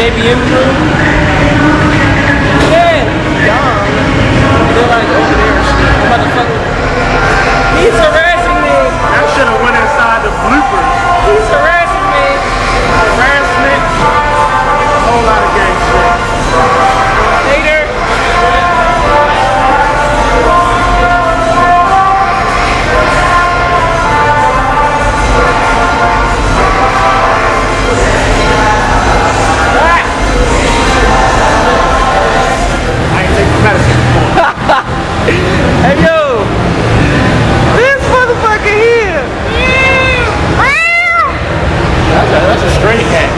JBM crew. Yeah, young. They're like over there and shit. I'm about to fuck with them. He's harassing me. That should have went inside the bloopers. He's harassing me. Harassment. A whole lot of gang shit. Later. Hey yo, this motherfucker here. That's a stray cat.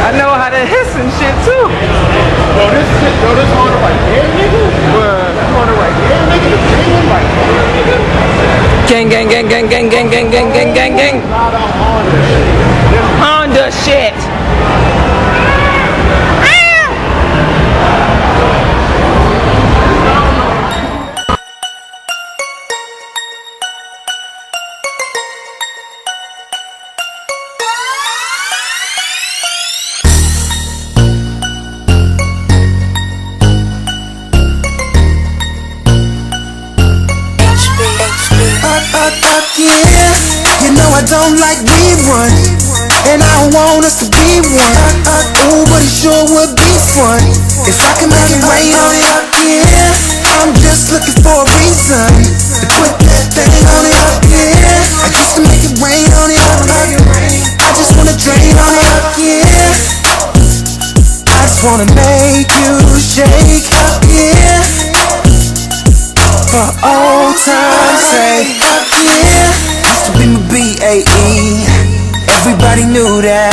I know how to hiss and shit too. Yo, this Honda right there, nigga. This Honda right there, nigga. The green one right there, nigga. Gang, gang, gang, gang, gang, gang, gang, gang, gang, gang, gang. Not a Honda shit. Honda shit. Yeah, you know I don't like rerun, and I don't want us to be one. Ooh, but it sure would be fun if I can make it rain on it. Yeah, I'm just looking for a reason to put that thing on it. Yeah, I just to make it rain on it. I just wanna drain on it. Yeah, I just wanna make you shake. Yeah, for old time's sake. Yeah, used to be my B.A.E. Everybody knew that.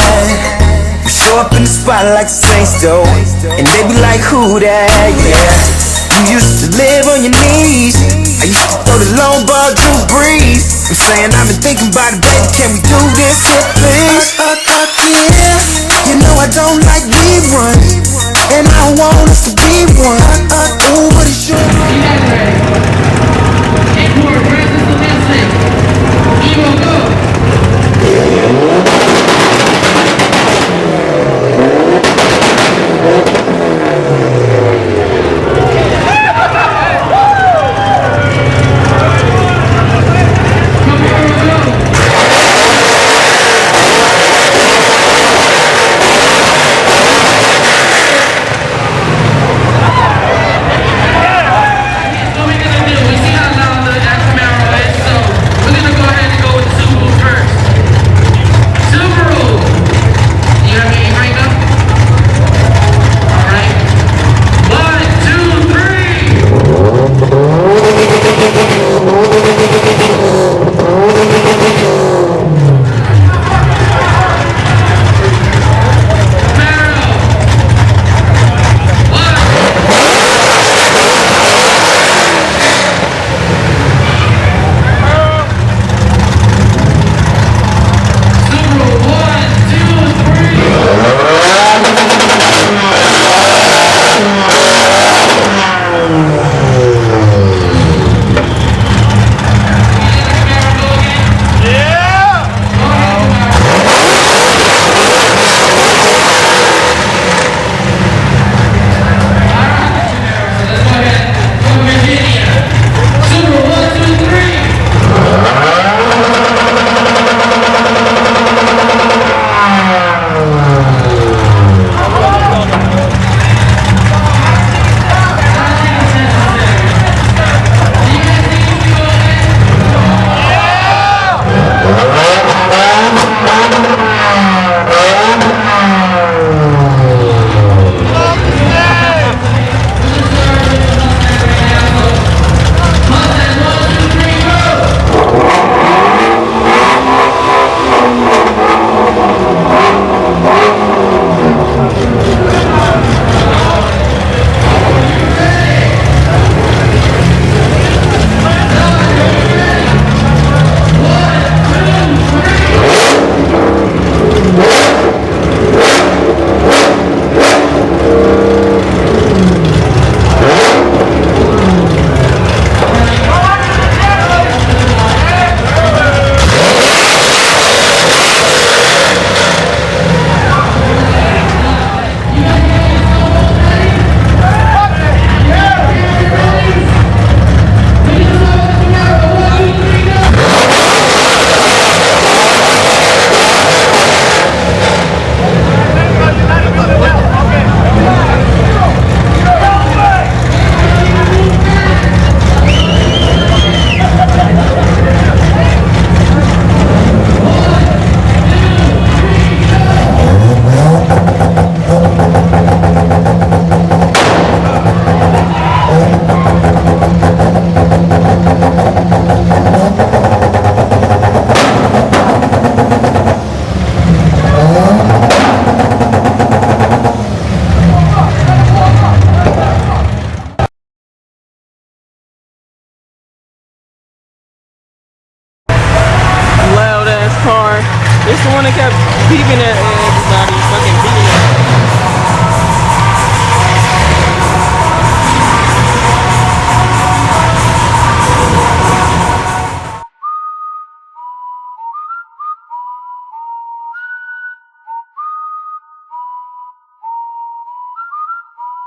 We show up in the spot like the Saints though, and they be like, who that? Yeah, you used to live on your knees. I used to throw the long ball, Drew Brees. I'm saying I've been thinking about it, baby. Can we do this here, please? Yeah, you know I don't like rerun, and I don't want us to be one. Ooh, but it's sure.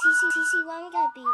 TC, why we got beef?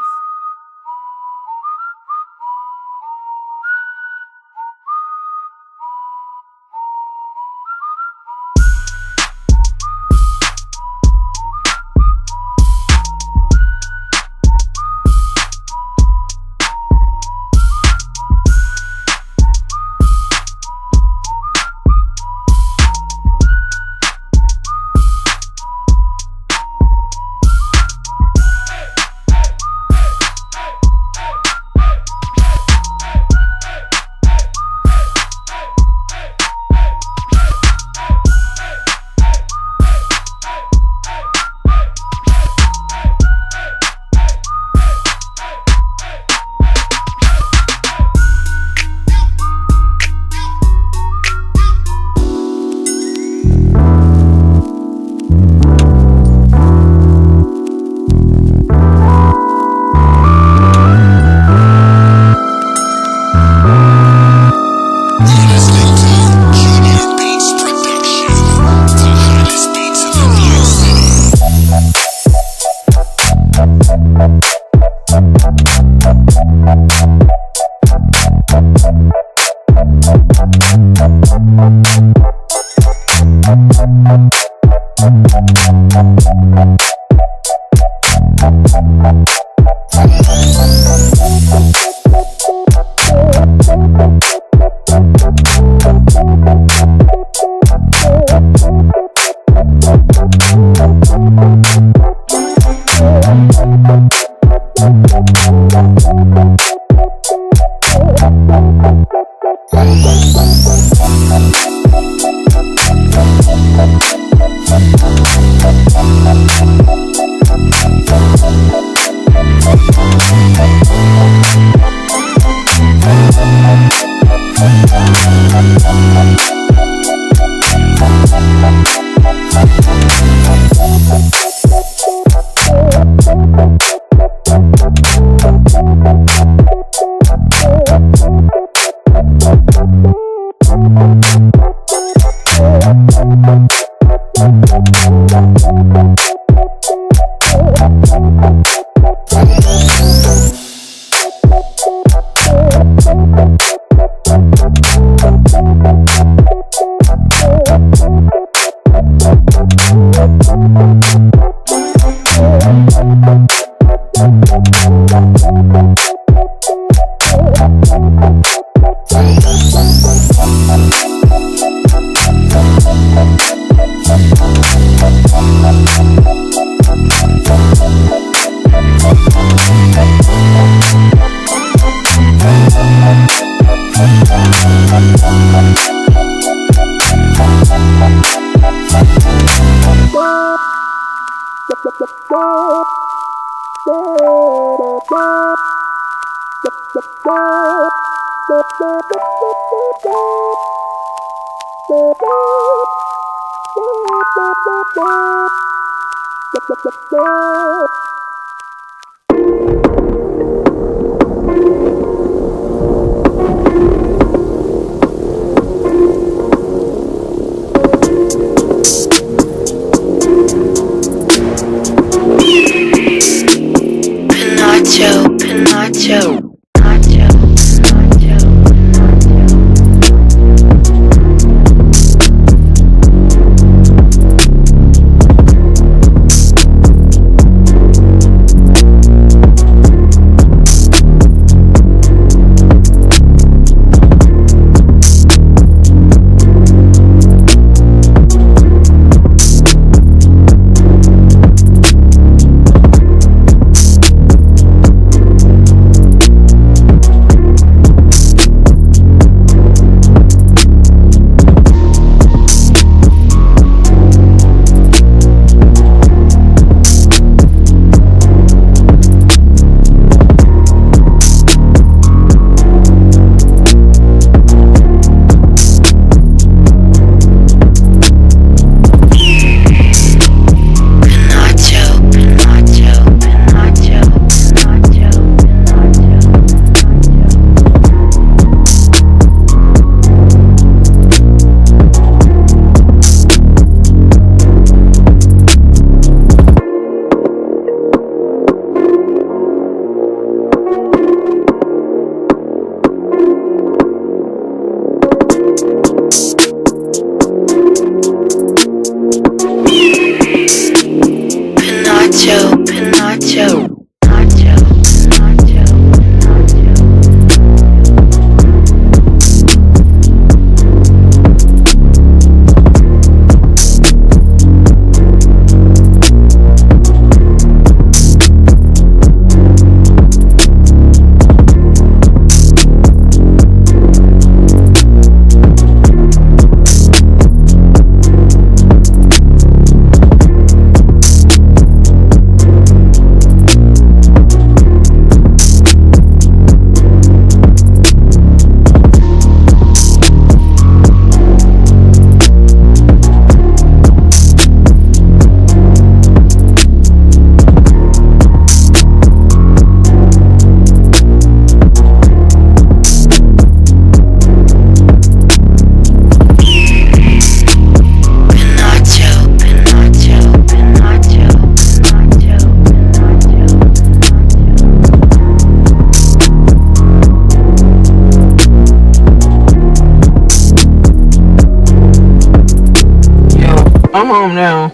I'm home now.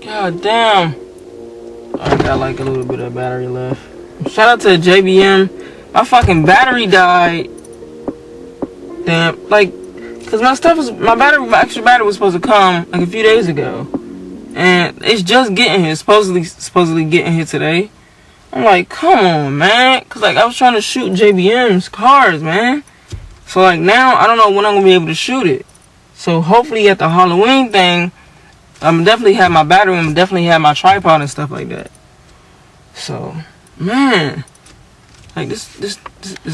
God damn. I got like a little bit of battery left. Shout out to JBM. My fucking battery died. Damn, like, cause my extra battery was supposed to come like a few days ago, and it's just getting here. Supposedly getting here today. I'm like, come on, man, cause like I was trying to shoot JBM's cars, man. So like now I don't know when I'm gonna be able to shoot it. So hopefully at the Halloween thing, I'm definitely have my battery. I'm definitely have my tripod and stuff like that. So, man, like this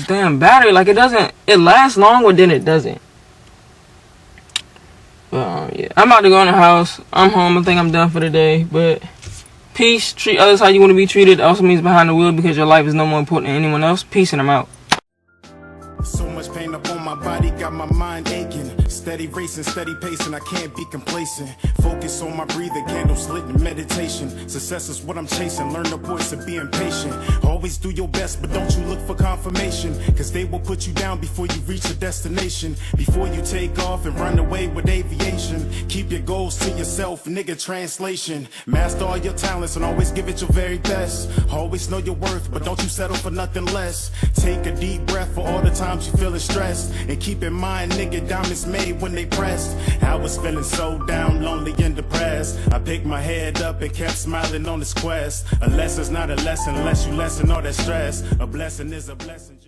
damn battery, like it lasts longer than it doesn't. But yeah, I'm about to go in the house. I'm home. I think I'm done for the day. But peace. Treat others how you want to be treated. Also means behind the wheel, because your life is no more important than anyone else. Peace, and I'm out. So much pain up on my body, got my mind aching. Steady racing, steady pacing, I can't be complacent. Focus on my breathing, candles lit in meditation. Success is what I'm chasing, learn the voice of being patient. Always do your best, but don't you look for confirmation, cause they will put you down before you reach your destination. Before you take off and run away with aviation, keep your goals to yourself, nigga, translation. Master all your talents and always give it your very best. Always know your worth, but don't you settle for nothing less. Take a deep breath for all the times you feeling stressed, and keep in mind, nigga, diamonds made when they pressed. I was feeling so down, lonely and depressed. I picked my head up and kept smiling on this quest. A lesson's not a lesson unless you lessen all that stress. A blessing is a blessing.